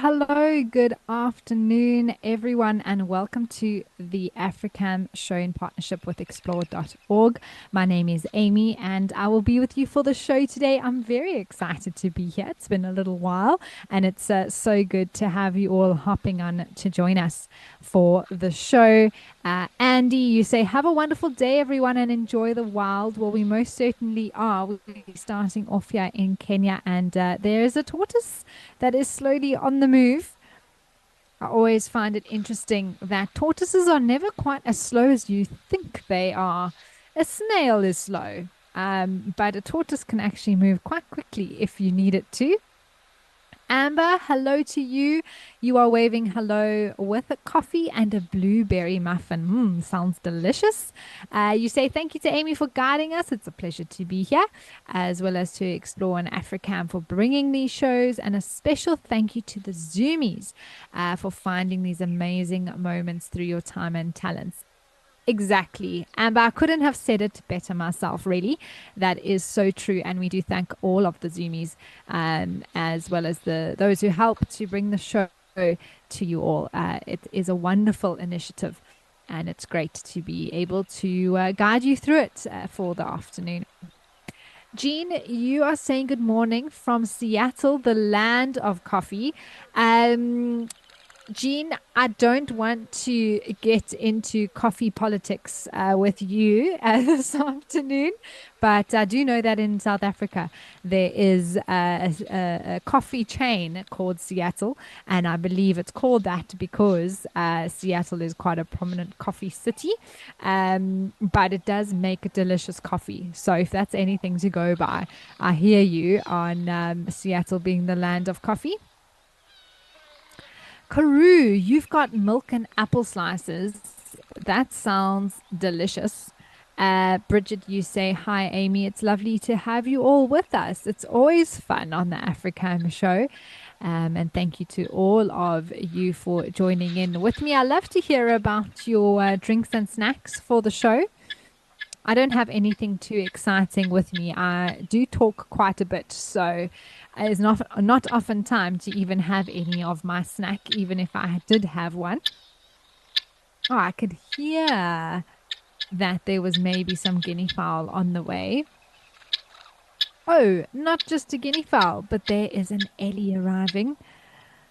hello, good afternoon, everyone, and welcome to the Africam show in partnership with explore.org. My name is Amy, and I will be with you for the show today. I'm very excited to be here. It's been a little while, and it's so good to have you all hopping on to join us for the show. Andy, you say, have a wonderful day, everyone, and enjoy the wild. Well, we most certainly are. We'll be starting off here in Kenya, and there is a tortoise that is slowly on the move. I always find it interesting that tortoises are never quite as slow as you think they are. A snail is slow, but a tortoise can actually move quite quickly if you need it to. Amber, hello to you. You are waving hello with a coffee and a blueberry muffin. Sounds delicious. You say thank you to Amy for guiding us. It's a pleasure to be here, as well as to Explore in Africam for bringing these shows. And a special thank you to the Zoomies for finding these amazing moments through your time and talents. Exactly. Amber, I couldn't have said it better myself, really. That is so true. And we do thank all of the Zoomies, as well as those who help to bring the show to you all. It is a wonderful initiative, and it's great to be able to guide you through it for the afternoon. Jean, you are saying good morning from Seattle, the land of coffee. Um, Jean, I don't want to get into coffee politics with you this afternoon, but I do know that in South Africa there is a coffee chain called Seattle, and I believe it's called that because Seattle is quite a prominent coffee city, but it does make delicious coffee. So if that's anything to go by, I hear you on Seattle being the land of coffee. Karoo, you've got milk and apple slices. That sounds delicious. Bridget, you say, hi, Amy. It's lovely to have you all with us. It's always fun on the Africam show. And thank you to all of you for joining in with me. I love to hear about your drinks and snacks for the show. I don't have anything too exciting with me. I do talk quite a bit, so it's not often time to even have any of my snack, even if I did have one. Oh, I could hear that there was maybe some guinea fowl on the way. Oh, not just a guinea fowl, but there is an ellie arriving.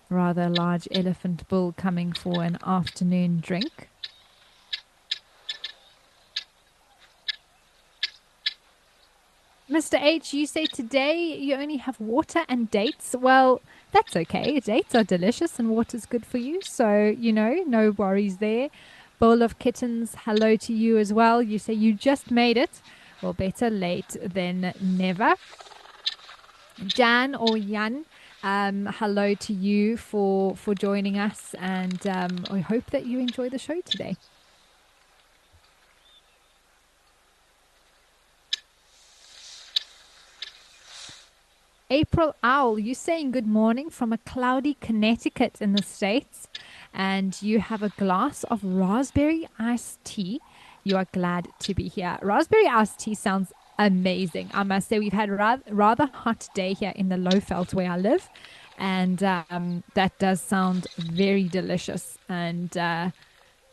Rather large elephant bull coming for an afternoon drink. Mr. H, you say today you only have water and dates. Well, that's okay. Dates are delicious and water's good for you. So, no worries there. Bowl of kittens, hello to you as well. You say you just made it. Well, better late than never. Jan or Jan, hello to you for joining us. And I hope that you enjoy the show today. April Owl, you saying good morning from a cloudy Connecticut in the States, and you have a glass of raspberry iced tea. You are glad to be here. Raspberry iced tea sounds amazing. I must say, we've had a rather hot day here in the Lowveld where I live, and that does sound very delicious. And I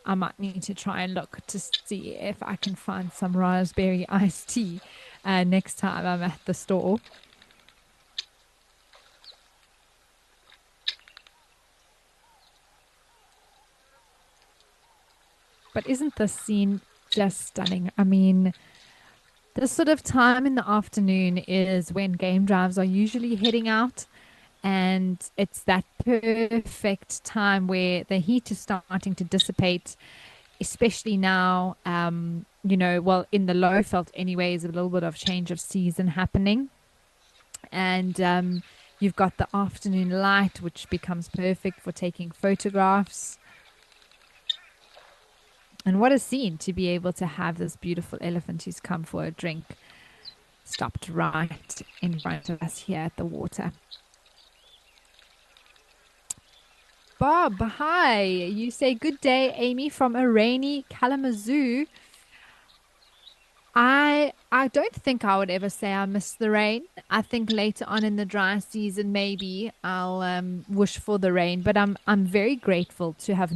might need to try and look to see if I can find some raspberry iced tea next time I'm at the store. But isn't this scene just stunning? I mean, this sort of time in the afternoon is when game drives are usually heading out, and it's that perfect time where the heat is starting to dissipate, especially now. Well, in the low felt anyways, a little bit of change of season happening, and you've got the afternoon light, which becomes perfect for taking photographs. And what a scene to be able to have this beautiful elephant who's come for a drink stopped right in front of us here at the water. Bob, hi. You say good day, Amy, from a rainy Kalamazoo. I I don't think I would ever say I miss the rain. I think later on in the dry season, maybe I'll wish for the rain. But I'm very grateful to have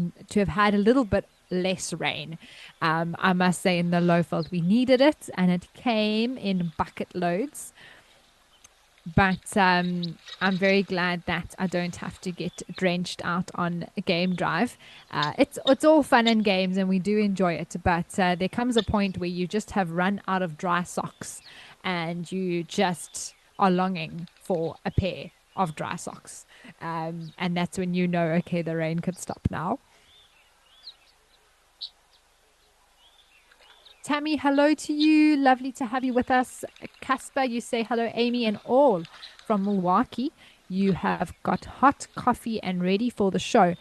had a little bit less rain. I must say, in the Lowveld, we needed it, and it came in bucket loads. But I'm very glad that I don't have to get drenched out on a game drive. It's all fun and games, and we do enjoy it. But there comes a point where you just have run out of dry socks, and you just are longing for a pair of dry socks. And that's when you know, okay, the rain could stop now. Tammy, hello to you. Lovely to have you with us. Casper, you say hello, Amy, and all from Milwaukee. You have got hot coffee and ready for the show.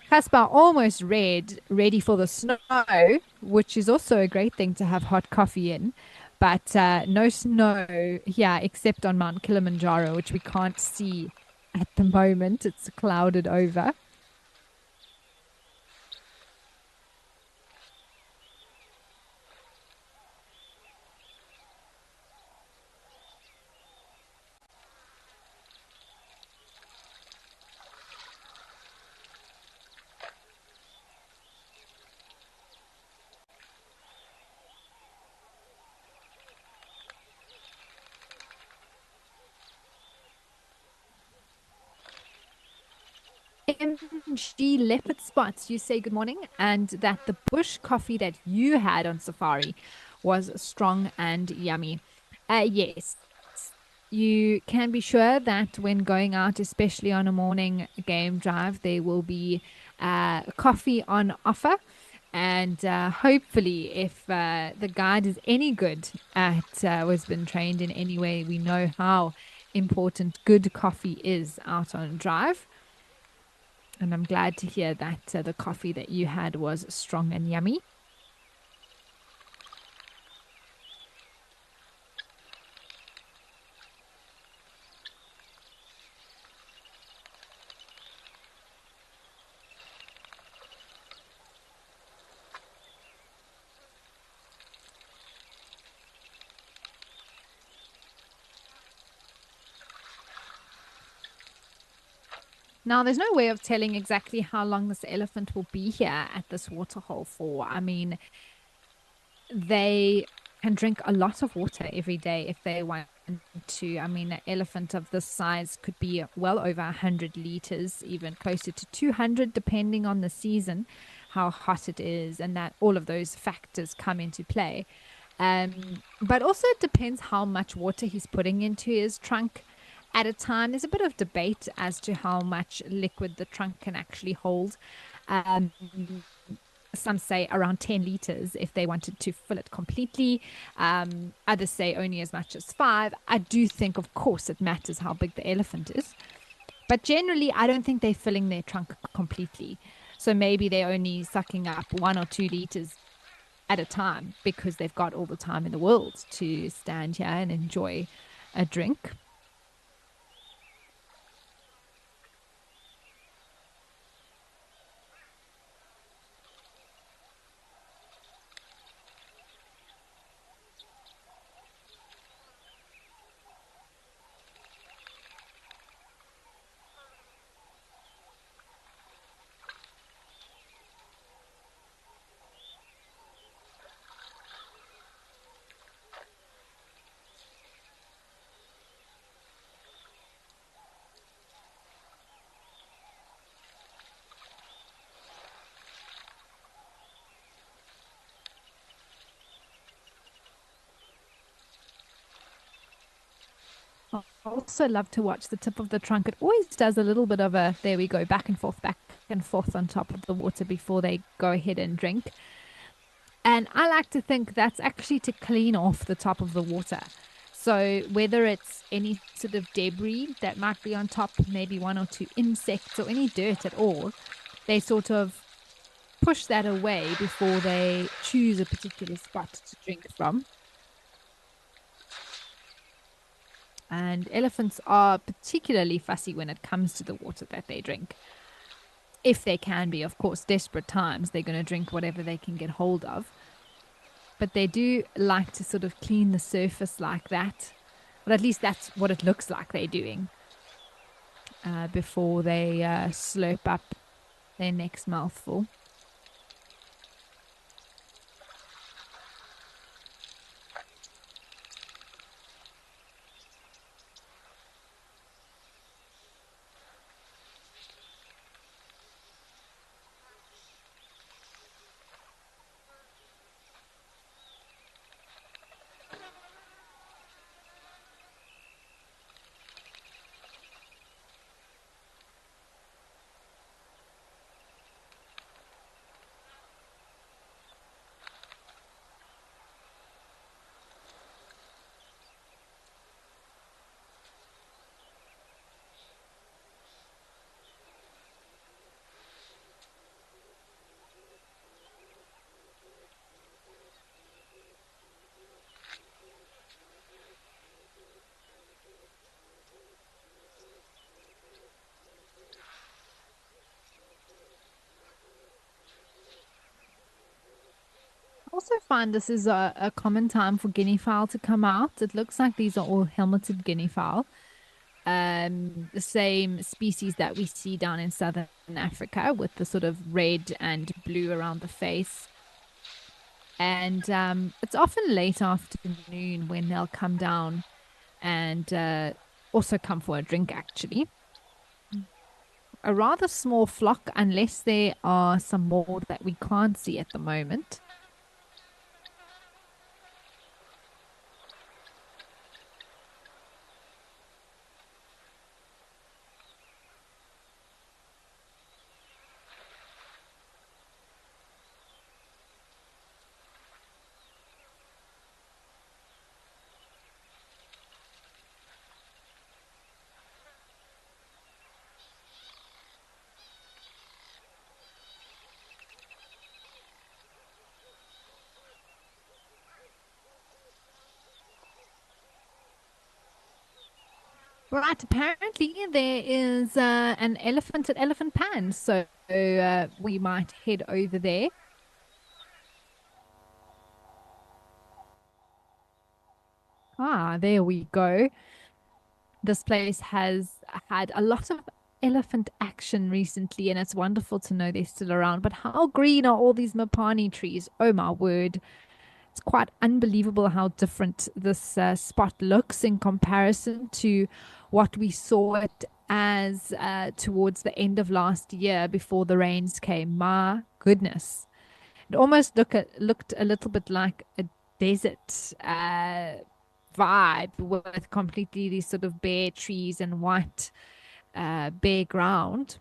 Casper almost ready for the snow, which is also a great thing to have hot coffee in. But no snow here except on Mount Kilimanjaro, which we can't see at the moment. It's clouded over. MG Leopard Spots, you say good morning, and that the bush coffee that you had on safari was strong and yummy. Yes, you can be sure that when going out, especially on a morning game drive, there will be coffee on offer. And hopefully, if the guide is any good at was been trained in any way, we know how important good coffee is out on drive. And I'm glad to hear that the coffee that you had was strong and yummy. Now, there's no way of telling exactly how long this elephant will be here at this waterhole for. I mean, they can drink a lot of water every day if they want to. I mean, an elephant of this size could be well over 100 liters, even closer to 200, depending on the season, how hot it is, and that all of those factors come into play. But also, it depends how much water he's putting into his trunk at a time. There's a bit of debate as to how much liquid the trunk can actually hold. Um, some say around 10 liters if they wanted to fill it completely. Others say only as much as five. I do think, of course, it matters how big the elephant is. But generally, I don't think they're filling their trunk completely. So maybe they're only sucking up 1 or 2 liters at a time because they've got all the time in the world to stand here and enjoy a drink. I also love to watch the tip of the trunk. It always does a little bit of a, there we go, back and forth on top of the water before they go ahead and drink. And I like to think that's actually to clean off the top of the water. So whether it's any sort of debris that might be on top, maybe 1 or 2 insects or any dirt at all, they sort of push that away before they choose a particular spot to drink from. And elephants are particularly fussy when it comes to the water that they drink. If they can be, of course, desperate times, they're going to drink whatever they can get hold of. but they do like to sort of clean the surface like that. But at least that's what it looks like they're doing before they slurp up their next mouthful. I also find this is a common time for guinea fowl to come out. It looks like these are all helmeted guinea fowl, the same species that we see down in southern Africa with the sort of red and blue around the face. And it's often late afternoon when they'll come down and also come for a drink, actually. A rather small flock, unless there are some more that we can't see at the moment. Right, apparently there is an elephant at Elephant Pan, so we might head over there. Ah, there we go. This place has had a lot of elephant action recently, and it's wonderful to know they're still around. But how green are all these mapani trees? Oh my word. It's quite unbelievable how different this spot looks in comparison to what we saw it as towards the end of last year before the rains came. My goodness. It almost looked a little bit like a desert vibe with completely these sort of bare trees and white bare ground.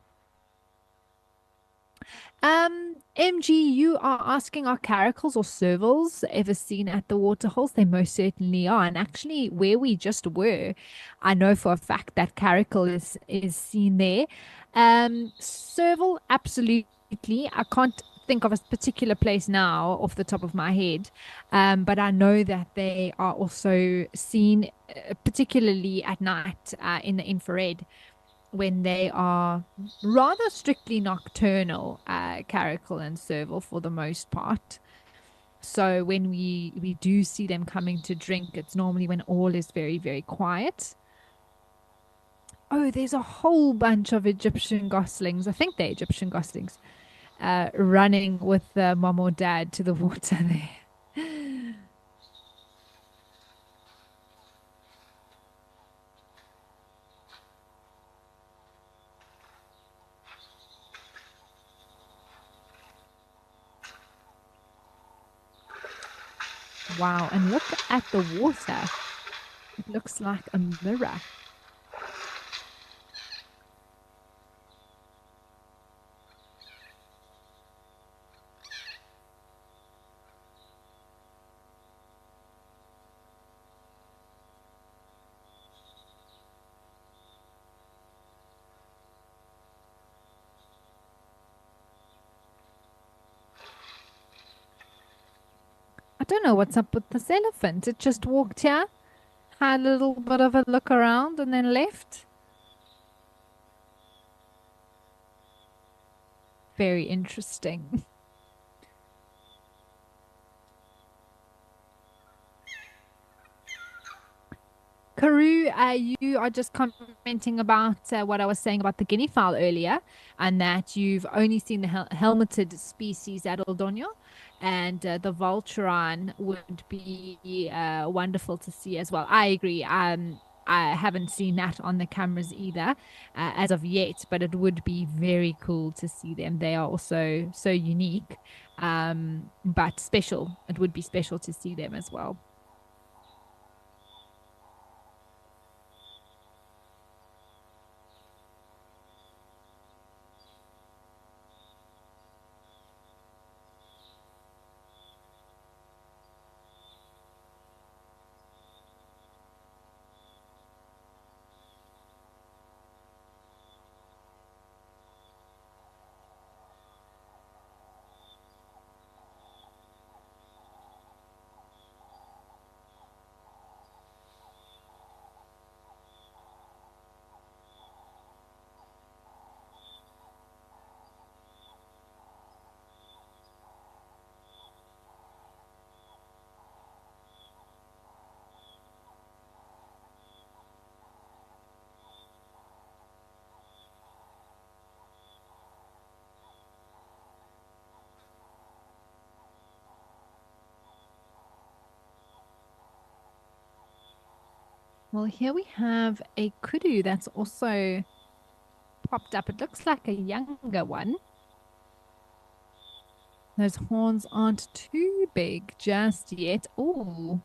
MG, you are asking, are caracals or servals ever seen at the waterholes? They most certainly are. And actually, where we just were, I know for a fact that caracal is seen there. Serval, absolutely. I can't think of a particular place now off the top of my head, but I know that they are also seen, particularly at night in the infrared when they are rather strictly nocturnal, caracal and serval for the most part. So when we do see them coming to drink, it's normally when all is very, very quiet. Oh, there's a whole bunch of Egyptian goslings. I think they're Egyptian goslings, running with mom or dad to the water there. Wow, and look at the water. It looks like a mirror. I don't know what's up with this elephant. It just walked here, had a little bit of a look around, and then left. Very interesting. Peru, you are just commenting about what I was saying about the guinea fowl earlier, and that you've only seen the helmeted species at El Doño, and the vulturine would be wonderful to see as well. I agree. I haven't seen that on the cameras either, as of yet, but it would be very cool to see them. They are also so unique, but special. It would be special to see them as well. Well, here we have a kudu that's also popped up. It looks like a younger one. Those horns aren't too big just yet. Oh,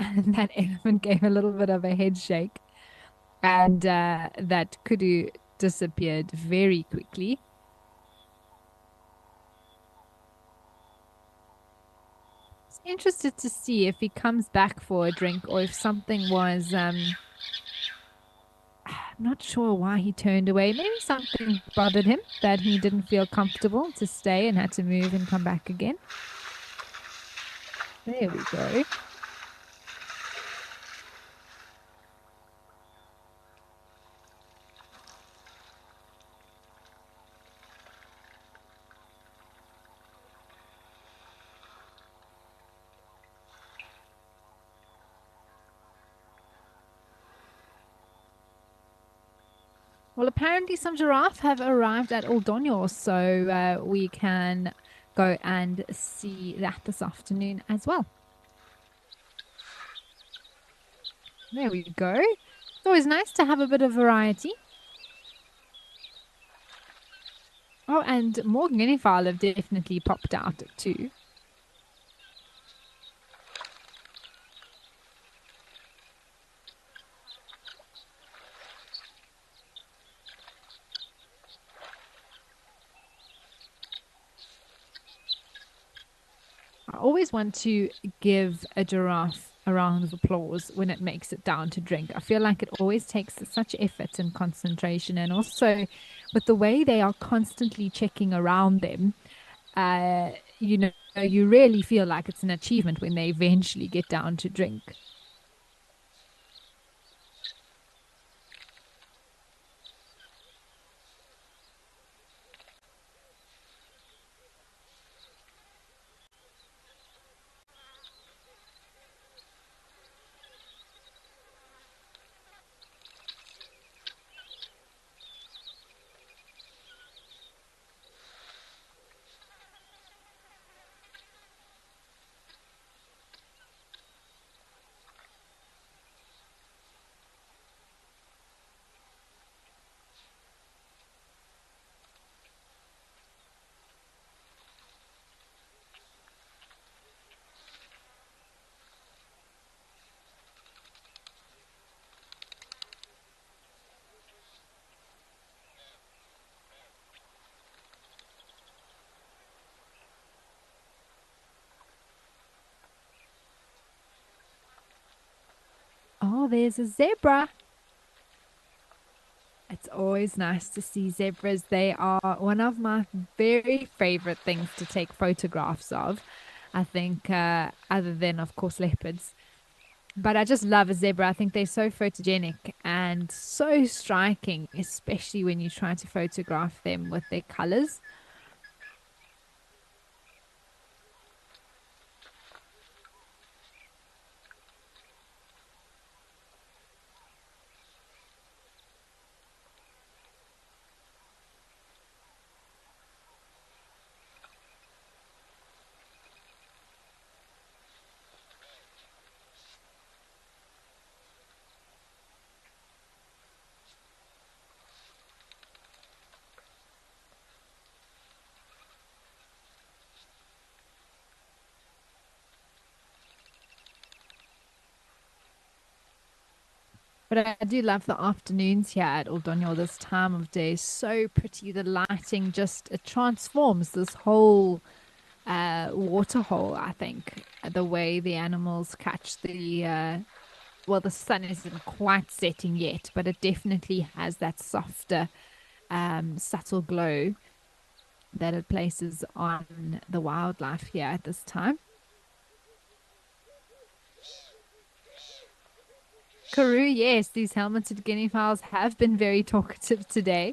and that elephant gave a little bit of a head shake, and that kudu disappeared very quickly. Interested to see if he comes back for a drink or if something was I'm not sure why he turned away. Maybe something bothered him that he didn't feel comfortable to stay and had to move and come back again. There we go. Well, apparently some giraffe have arrived at Old Donyor, so we can go and see that this afternoon as well. There we go. It's always nice to have a bit of variety. Oh, and more guinea fowl have definitely popped out too. I always want to give a giraffe a round of applause when it makes it down to drink. I feel like it always takes such effort and concentration, and also with the way they are constantly checking around them, uh, you know, you really feel like it's an achievement when they eventually get down to drink. Oh, there's a zebra. It's always nice to see zebras. They are one of my very favorite things to take photographs of. I think, other than, of course, leopards. But I just love a zebra. I think they're so photogenic and so striking, especially when you try to photograph them with their colors. But I do love the afternoons here at Oldonyo. This time of day is so pretty. The lighting just it transforms this whole waterhole, I think. The way the animals catch well, the sun isn't quite setting yet, but it definitely has that softer, subtle glow that it places on the wildlife here at this time. Karoo, yes, these helmeted guinea fowls have been very talkative today.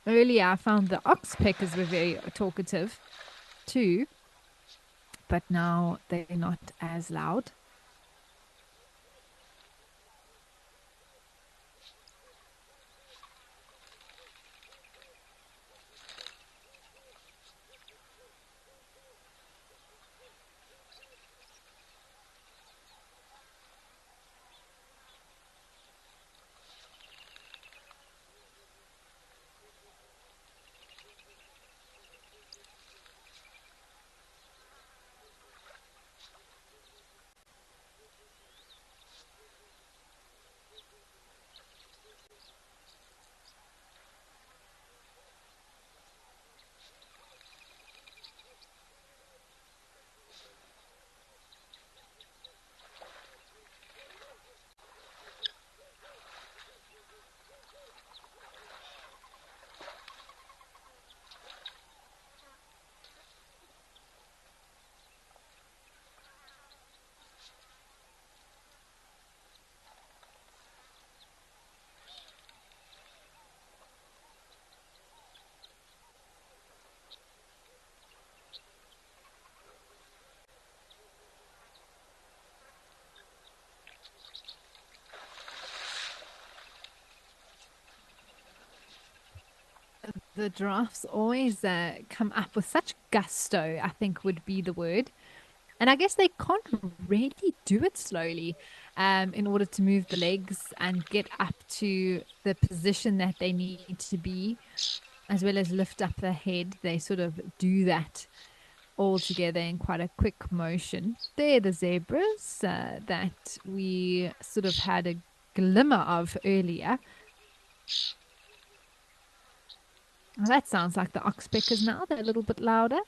Earlier, I found the oxpeckers were very talkative too, but now they're not as loud. The giraffes always come up with such gusto, I think would be the word. And I guess they can't really do it slowly in order to move the legs and get up to the position that they need to be, as well as lift up the head. They sort of do that all together in quite a quick motion. They're the zebras that we sort of had a glimmer of earlier. Well, that sounds like the oxpeckers now. They're a little bit louder.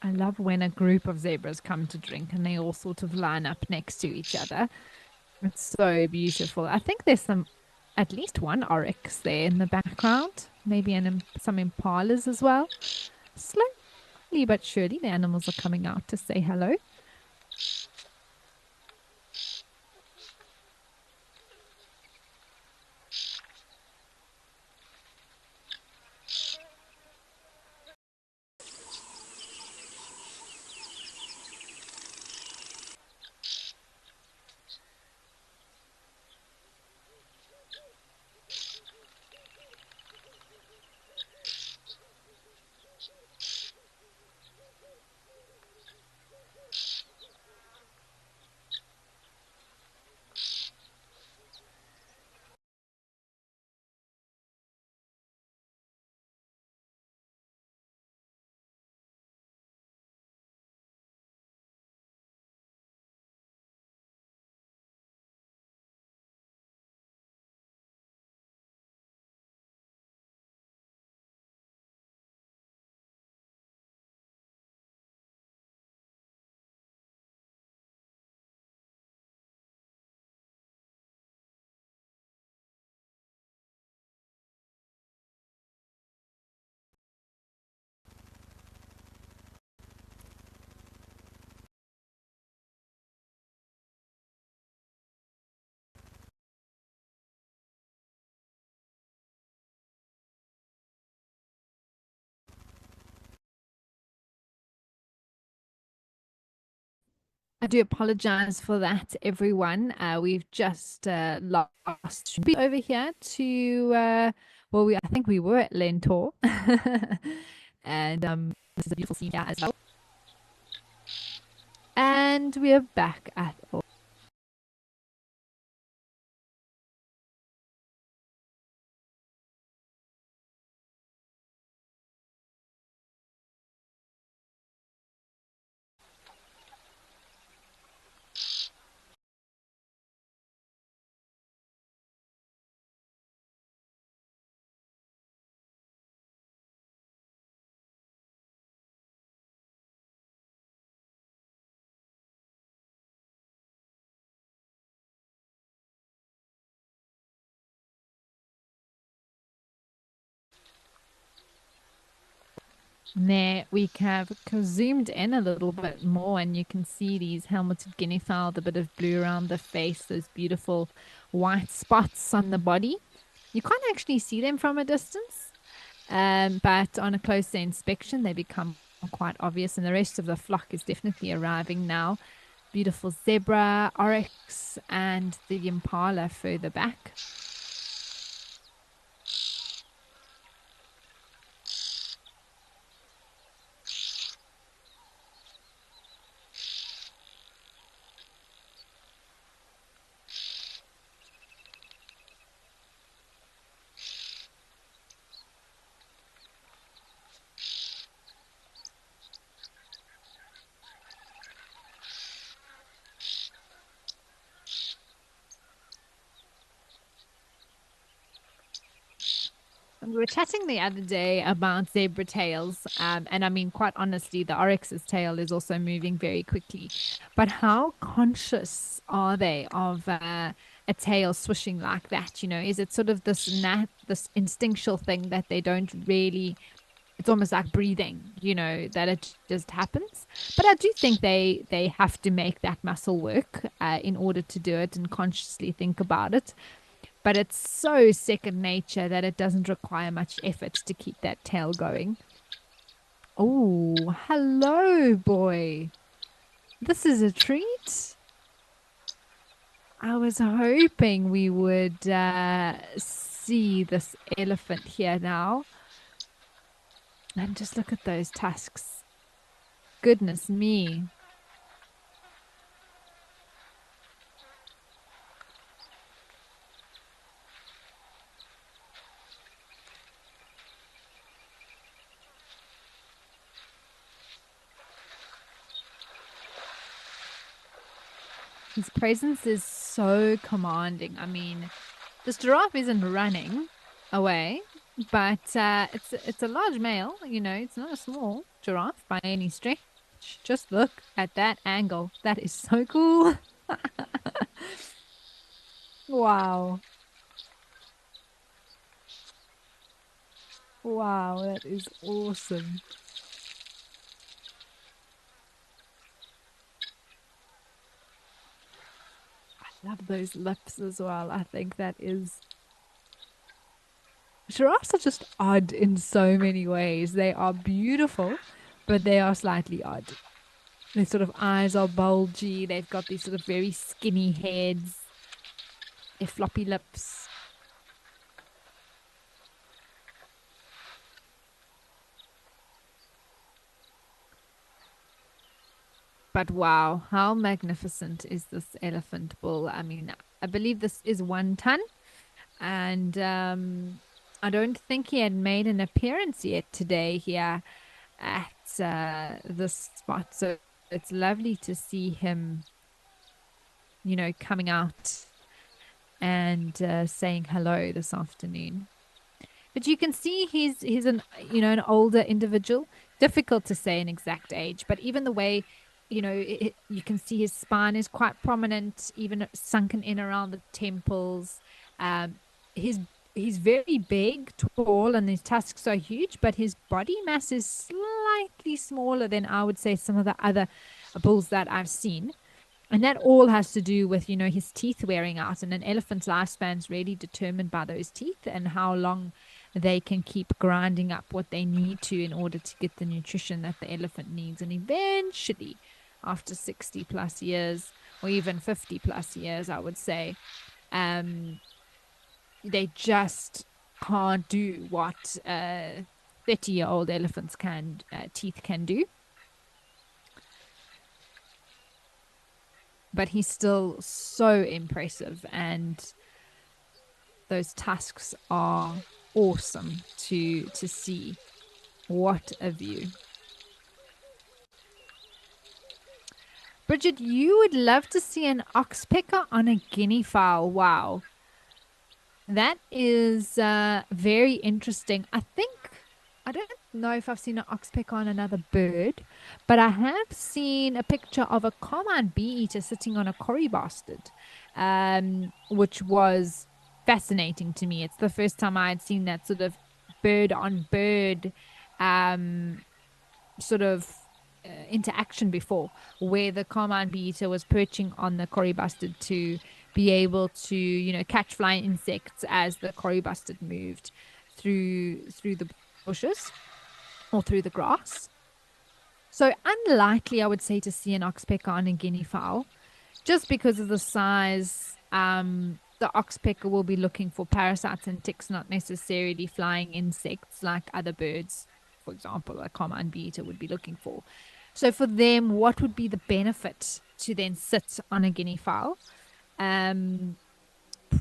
I love when a group of zebras come to drink and they all sort of line up next to each other. It's so beautiful. I think there's at least one oryx there in the background, maybe some impalas as well. Slowly but surely, the animals are coming out to say hello. I do apologize for that, everyone. We've just lost over here to Well, I think we were at Lentor, and this is a beautiful scene here as well. And we are back at there. We have zoomed in a little bit more, and you can see these helmeted guinea fowl, the bit of blue around the face, those beautiful white spots on the body. You can't actually see them from a distance, but on a closer inspection, they become quite obvious, and the rest of the flock is definitely arriving now. Beautiful zebra, oryx, and the impala further back. We were chatting the other day about zebra tails, and I mean, quite honestly, the oryx's tail is also moving very quickly. But how conscious are they of a tail swishing like that? You know, is it sort of this instinctual thing that they don't really? It's almost like breathing, you know, that it just happens. But I do think they have to make that muscle work in order to do it and consciously think about it. But it's so second nature that it doesn't require much effort to keep that tail going. Oh, hello, boy. This is a treat. I was hoping we would see this elephant here now. And just look at those tusks. Goodness me. His presence is so commanding. I mean, this giraffe isn't running away, but it's a large male. You know, it's not a small giraffe by any stretch. Just look at that angle. That is so cool. Wow. Wow, that is awesome. I love those lips as well. I think that is. Giraffes are just odd in so many ways. They are beautiful, but they are slightly odd. Their sort of eyes are bulgy. They've got these sort of very skinny heads. Their floppy lips. But wow, how magnificent is this elephant bull? I mean, I believe this is 1 ton, and I don't think he had made an appearance yet today here at this spot. So it's lovely to see him, you know, coming out and saying hello this afternoon. But you can see he's an an older individual. Difficult to say an exact age, but even the way you can see his spine is quite prominent, even sunken in around the temples. Um, his he's very big, tall, and his tusks are huge, but his body mass is slightly smaller than I would say some of the other bulls that I've seen. And that all has to do with, his teeth wearing out. And an elephant's lifespan is really determined by those teeth and how long they can keep grinding up what they need to in order to get the nutrition that the elephant needs. And eventually, after 60 plus years, or even 50 plus years, I would say, um, they just can't do what 30-year-old elephants can teeth can do, but he's still so impressive, and those tusks are awesome to see. What a view. Bridget, you would love to see an oxpecker on a guinea fowl. Wow. That is very interesting. I don't know if I've seen an oxpecker on another bird, but I have seen a picture of a common bee eater sitting on a cory bastard, which was fascinating to me. It's the first time I had seen that sort of bird on bird um, sort of interaction before, where the carmine bee eater was perching on the cory bastard to be able to, catch flying insects as the cory bastard moved through the bushes or through the grass. So unlikely, I would say, to see an oxpecker on a guinea fowl, just because of the size. The oxpecker will be looking for parasites and ticks, not necessarily flying insects like other birds, for example, a common bee eater would be looking for. So for them, what would be the benefit to then sit on a guinea fowl?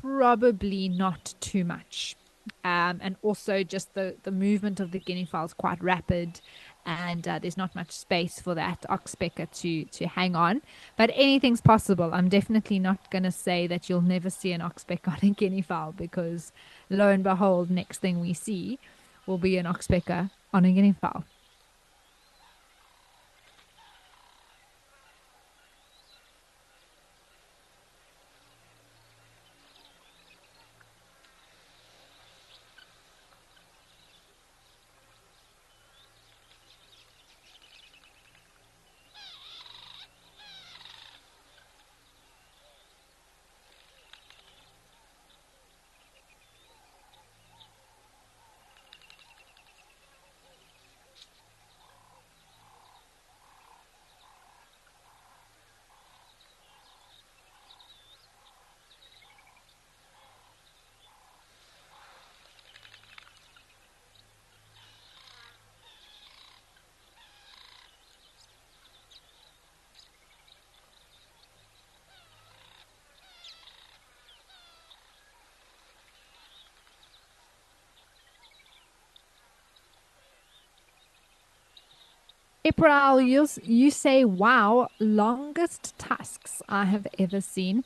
Probably not too much. And also just the movement of the guinea fowl is quite rapid, and there's not much space for that oxpecker to hang on. But anything's possible. I'm definitely not going to say that you'll never see an oxpecker on a guinea fowl, because lo and behold, next thing we see will be an oxpecker on a guinea fowl. April, you say, wow, longest tusks I have ever seen.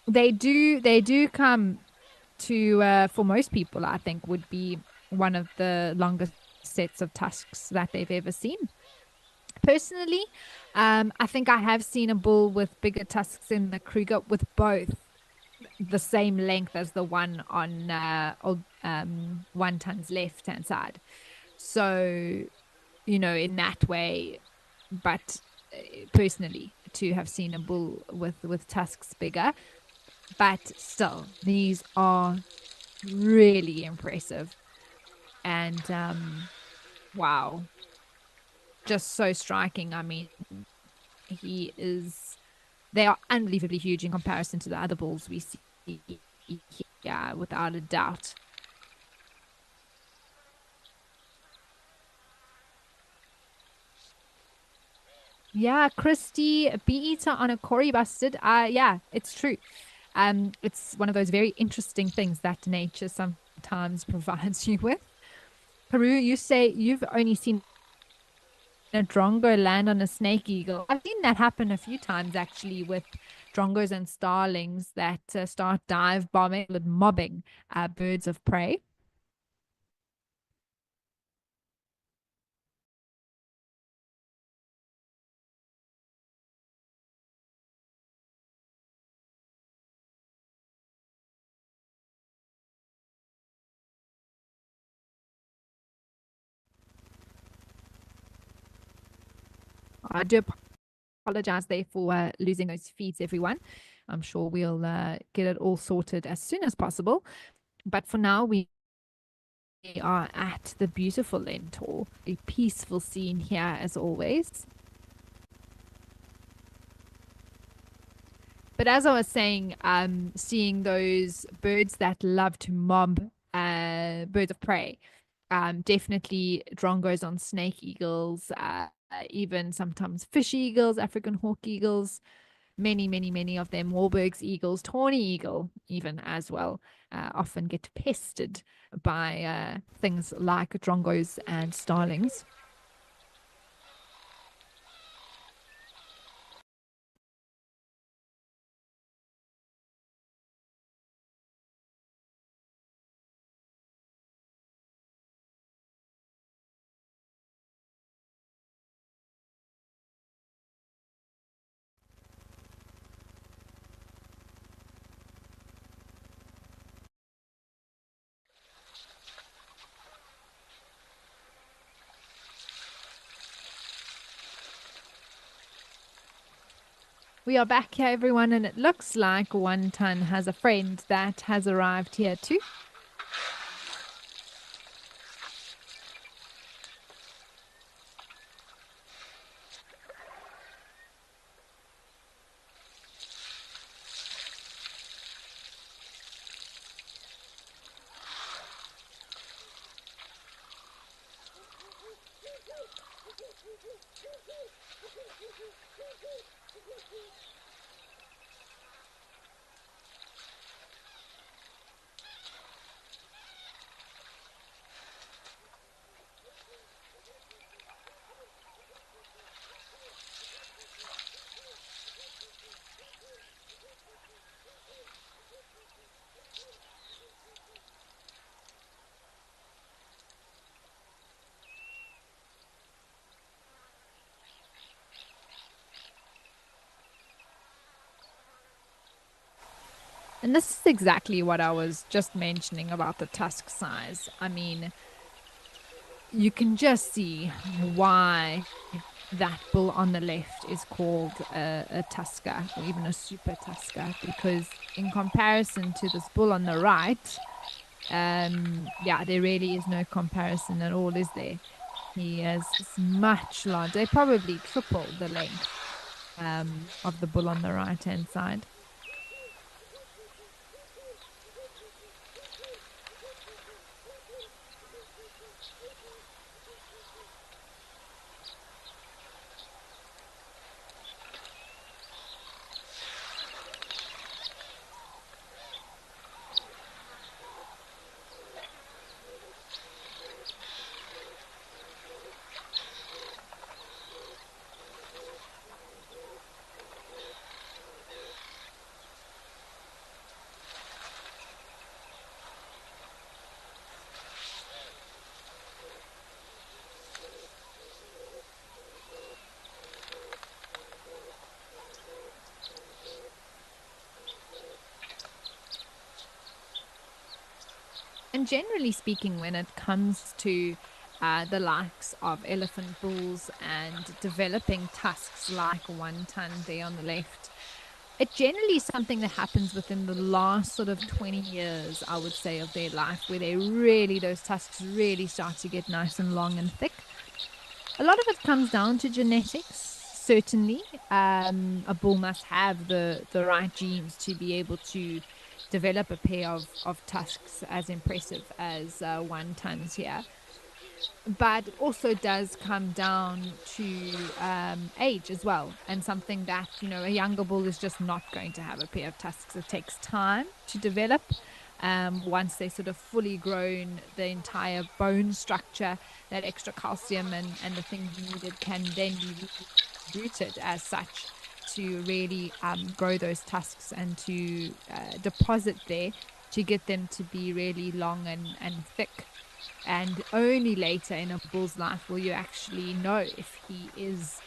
They do come to for most people, I think, would be one of the longest sets of tusks that they've ever seen. Personally, I think I have seen a bull with bigger tusks in the Kruger with both the same length as the one on one ton's left hand side. So, in that way, but personally, to have seen a bull with tusks bigger, but still, these are really impressive. And wow, just so striking. I mean, he is, they are unbelievably huge in comparison to the other bulls we see. Yeah, without a doubt. Yeah, Christy, bee eater on a cory bastard. Yeah, it's true. It's one of those very interesting things that nature sometimes provides you with. Peru, you say you've only seen a drongo land on a snake eagle. I've seen that happen a few times actually, with drongos and starlings that start dive bombing and mobbing birds of prey. I do apologize there for losing those feeds, everyone. I'm sure we'll get it all sorted as soon as possible. But for now, we are at the beautiful Lentor, a peaceful scene here as always. But as I was saying, seeing those birds that love to mob birds of prey, definitely drongos on snake eagles, even sometimes fish eagles, African hawk eagles, many of them, Warburg's eagles, tawny eagle, even as well, often get pestered by things like drongos and starlings. We are back here, everyone, and it looks like One Ton has a friend that has arrived here too. And this is exactly what I was just mentioning about the tusk size. I mean, you can just see why that bull on the left is called a tusker or even a super tusker, because in comparison to this bull on the right, yeah, there really is no comparison at all, is there? He is much larger. They probably triple the length of the bull on the right hand side. And generally speaking, when it comes to the likes of elephant bulls and developing tusks like One Ton there on the left, it generally is something that happens within the last sort of 20 years, I would say, of their life, where they really, those tusks really start to get nice and long and thick. A lot of it comes down to genetics. Certainly, a bull must have the right genes to be able to develop a pair of tusks as impressive as One Tons here. But it also does come down to age as well, and something that, a younger bull is just not going to have a pair of tusks. It takes time to develop. Once they're sort of fully grown, the entire bone structure, that extra calcium and the things needed can then be rooted as such to really grow those tusks and to deposit there to get them to be really long and thick. And only later in a bull's life will you actually know if he is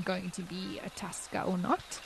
going to be a tusker or not.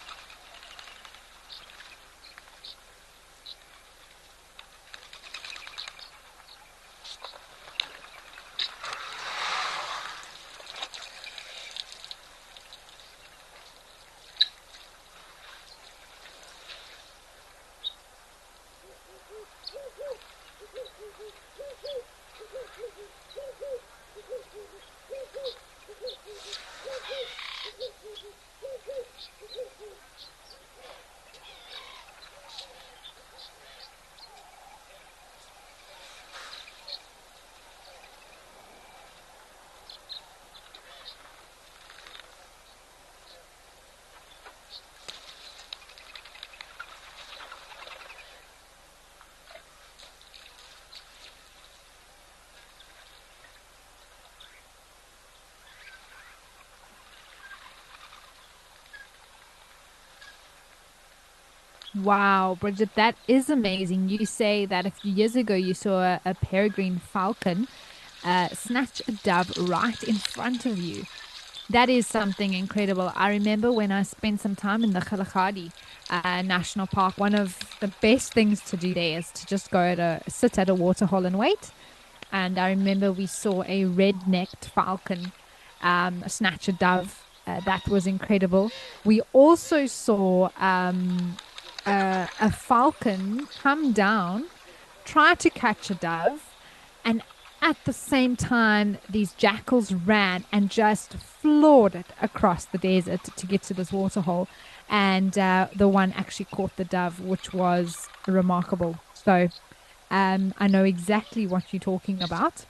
Wow, Bridget, that is amazing. You say that a few years ago you saw a peregrine falcon snatch a dove right in front of you. That is something incredible. I remember when I spent some time in the Kalahari National Park, one of the best things to do there is to just go sit at a waterhole and wait. And I remember we saw a red-necked falcon snatch a dove. That was incredible. We also saw a falcon come down, try to catch a dove, and at the same time, these jackals ran and just floored it across the desert to get to this waterhole. And the one actually caught the dove, which was remarkable. So I know exactly what you're talking about.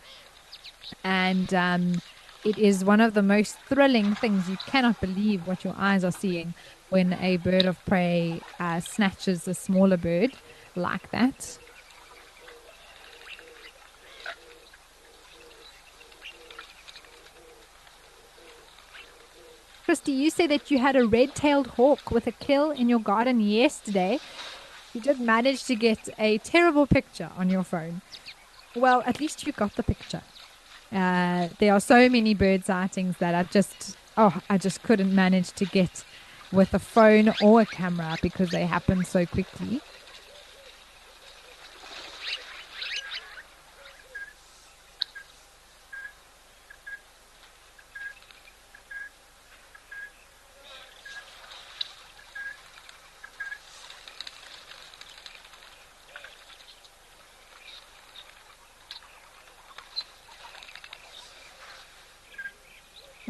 And it is one of the most thrilling things. You cannot believe what your eyes are seeing when a bird of prey snatches a smaller bird like that. Christy, you say that you had a red-tailed hawk with a kill in your garden yesterday. You did manage to get a terrible picture on your phone. Well, at least you got the picture. There are so many bird sightings that I just couldn't manage to get with a phone or a camera because they happen so quickly.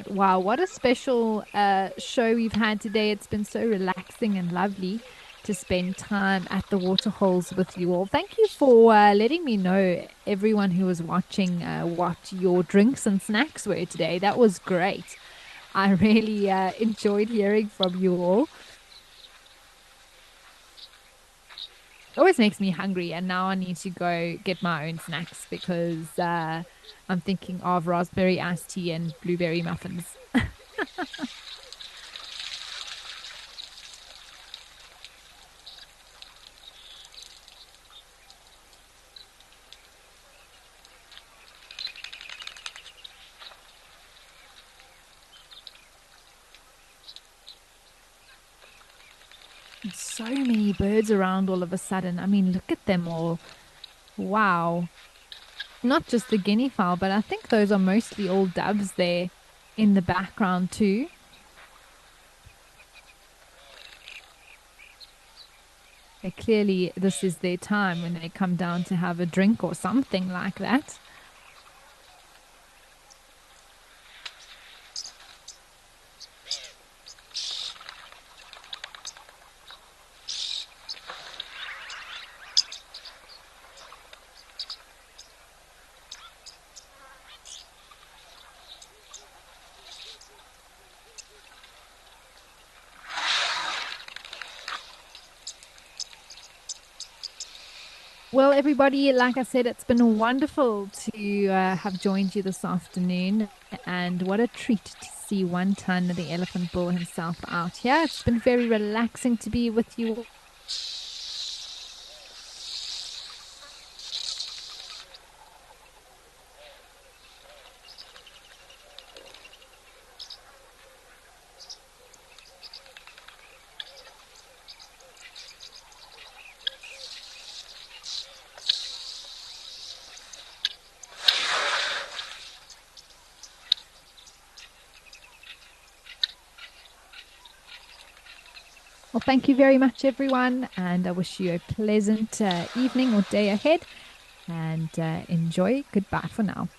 Wow, what a special show we've had today. It's been so relaxing and lovely to spend time at the waterholes with you all. Thank you for letting me know, everyone who was watching, what your drinks and snacks were today. That was great. I really enjoyed hearing from you all. It always makes me hungry, and now I need to go get my own snacks because I'm thinking of raspberry iced tea and blueberry muffins. So many birds around all of a sudden. I mean, look at them all. Wow. Not just the guinea fowl, but I think those are mostly all doves there in the background too. Clearly, this is their time when they come down to have a drink or something like that. Well, everybody, like I said, it's been wonderful to have joined you this afternoon. And what a treat to see One Ton, the elephant bull himself, out here. It's been very relaxing to be with you. Well, thank you very much, everyone. And I wish you a pleasant evening or day ahead. And enjoy. Goodbye for now.